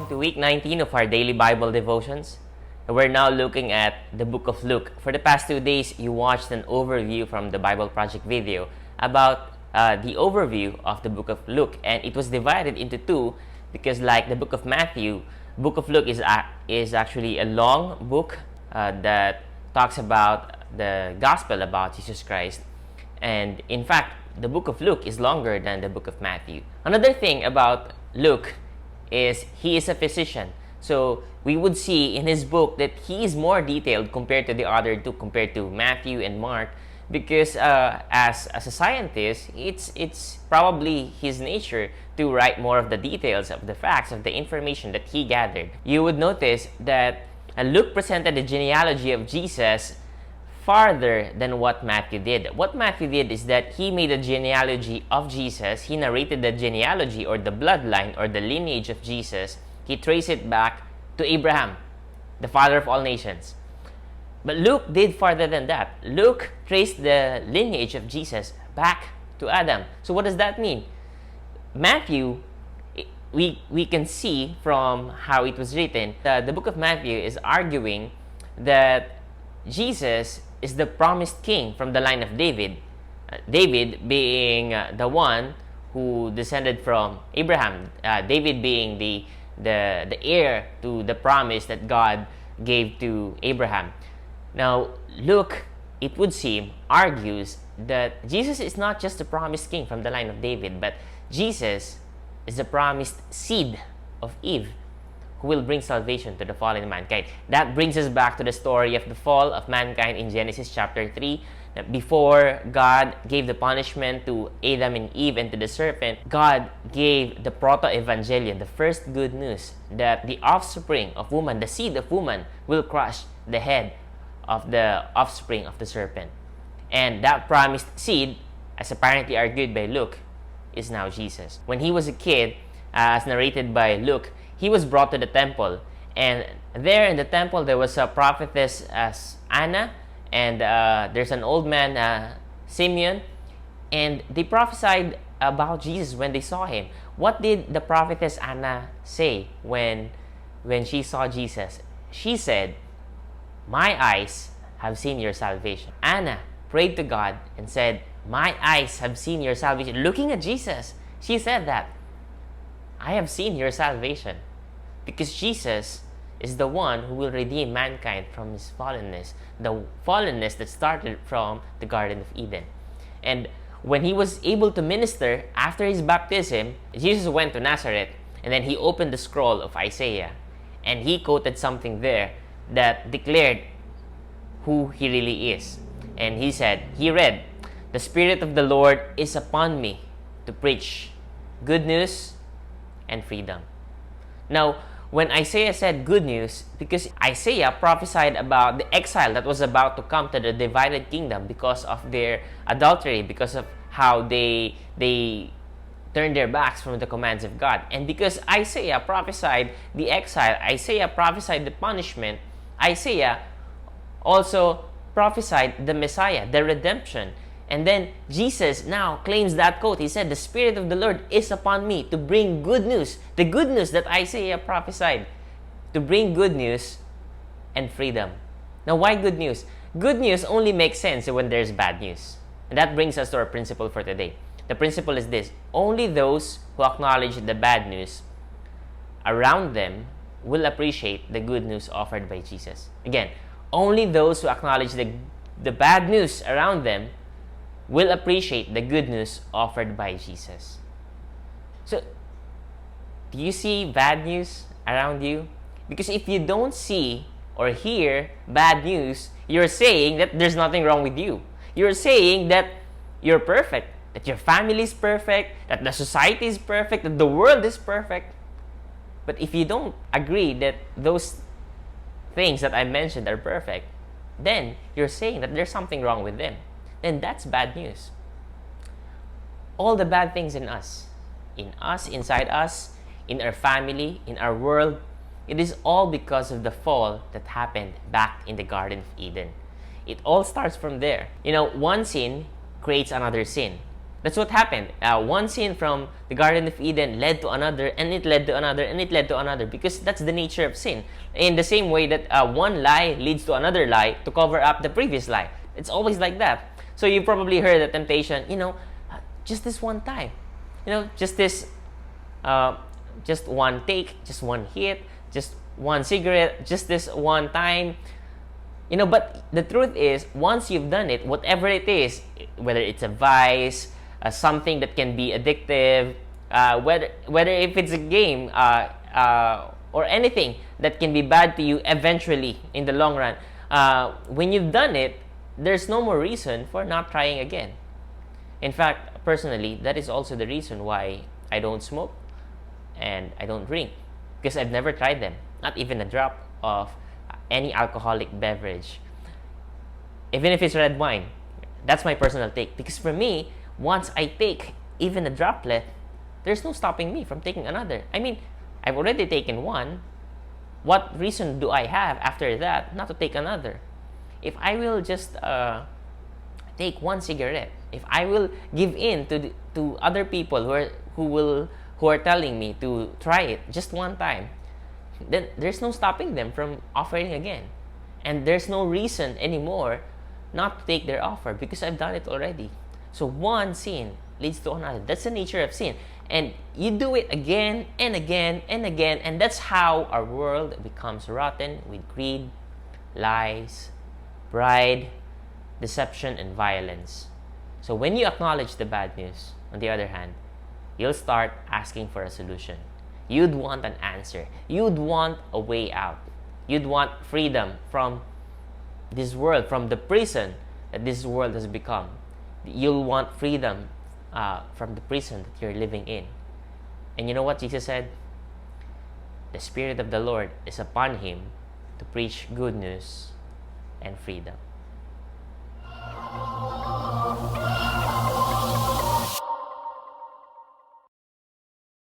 to week 19 of our daily Bible devotions. We're now looking at the book of Luke. For the past 2 days, you watched an overview from the Bible Project video about the overview of the book of Luke, and it was divided into two because, like the book of Matthew, book of Luke is actually a long book that talks about the gospel about Jesus Christ, and in fact, the book of Luke is longer than the book of Matthew. Another thing about Luke is he is a physician. So we would see in his book that he is more detailed compared to the other two, compared to Matthew and Mark, because as a scientist, it's probably his nature to write more of the details of the facts, of the information that he gathered. You would notice that Luke presented the genealogy of Jesus farther than what Matthew did. What Matthew did is that he made a genealogy of Jesus. He narrated the genealogy or the bloodline or the lineage of Jesus. He traced it back to Abraham, the father of all nations. But Luke did farther than that. Luke traced the lineage of Jesus back to Adam. So what does that mean? Matthew, we can see from how it was written, the book of Matthew is arguing that Jesus is the promised king from the line of David. David being the one who descended from Abraham. David being the heir to the promise that God gave to Abraham. Now, Luke, it would seem, argues that Jesus is not just the promised king from the line of David, but Jesus is the promised seed of Eve, who will bring salvation to the fallen mankind. That brings us back to the story of the fall of mankind in Genesis chapter 3. That before God gave the punishment to Adam and Eve and to the serpent, God gave the proto-evangelion, the first good news, that the offspring of woman, the seed of woman, will crush the head of the offspring of the serpent. And that promised seed, as apparently argued by Luke, is now Jesus. When he was a kid, as narrated by Luke, he was brought to the temple, and there in the temple there was a prophetess as Anna, and there's an old man, Simeon, and they prophesied about Jesus when they saw him. What did the prophetess Anna say when she saw Jesus? She said, "My eyes have seen your salvation." Anna prayed to God and said, "My eyes have seen your salvation." Looking at Jesus, she said that, "I have seen your salvation." Because Jesus is the one who will redeem mankind from his fallenness, the fallenness that started from the Garden of Eden. And when he was able to minister after his baptism, Jesus went to Nazareth, and then he opened the scroll of Isaiah, and he quoted something there that declared who he really is. And he said, he read, "The Spirit of the Lord is upon me to preach good news and freedom." Now, when Isaiah said good news, because Isaiah prophesied about the exile that was about to come to the divided kingdom because of their adultery, because of how they turned their backs from the commands of God. And because Isaiah prophesied the exile, Isaiah prophesied the punishment, Isaiah also prophesied the Messiah, the redemption. And then Jesus now claims that quote. He said, "The Spirit of the Lord is upon me to bring good news." The good news that Isaiah prophesied. To bring good news and freedom. Now, why good news? Good news only makes sense when there's bad news. And that brings us to our principle for today. The principle is this: only those who acknowledge the bad news around them will appreciate the good news offered by Jesus. Again, only those who acknowledge the bad news around them will appreciate the good news offered by Jesus. So, do you see bad news around you? Because if you don't see or hear bad news, you're saying that there's nothing wrong with you. You're saying that you're perfect, that your family is perfect, that the society is perfect, that the world is perfect. But if you don't agree that those things that I mentioned are perfect, then you're saying that there's something wrong with them. Then that's bad news. All the bad things in us, inside us, in our family, in our world, it is all because of the fall that happened back in the Garden of Eden. It all starts from there. You know, one sin creates another sin. That's what happened. One sin from the Garden of Eden led to another, and it led to another, and it led to another, because that's the nature of sin. In the same way that one lie leads to another lie to cover up the previous lie. It's always like that. So you probably heard the temptation, just this one time. Just this, just one take, just one hit, just one cigarette, just this one time. But the truth is, once you've done it, whatever it is, whether it's a vice, something that can be addictive, whether if it's a game, or anything that can be bad to you eventually in the long run, when you've done it, there's no more reason for not trying again. In fact, personally, that is also the reason why I don't smoke and I don't drink, because I've never tried them, not even a drop of any alcoholic beverage, even if it's red wine. That's my personal take, because for me, once I take even a droplet, there's no stopping me from taking another. I mean, I've already taken one. What reason do I have after that not to take another? If I will just take one cigarette, if I will give in to other people who are telling me to try it just one time, then there's no stopping them from offering again, and there's no reason anymore not to take their offer, because I've done it already. So one sin leads to another. That's the nature of sin, and you do it again and again and again, and that's how our world becomes rotten with greed, lies, pride, deception, and violence. So when you acknowledge the bad news, on the other hand, you'll start asking for a solution. You'd want an answer. You'd want a way out. You'd want freedom from this world, from the prison that this world has become. You'll want freedom from the prison that you're living in. And you know what Jesus said? The Spirit of the Lord is upon him to preach good news and freedom.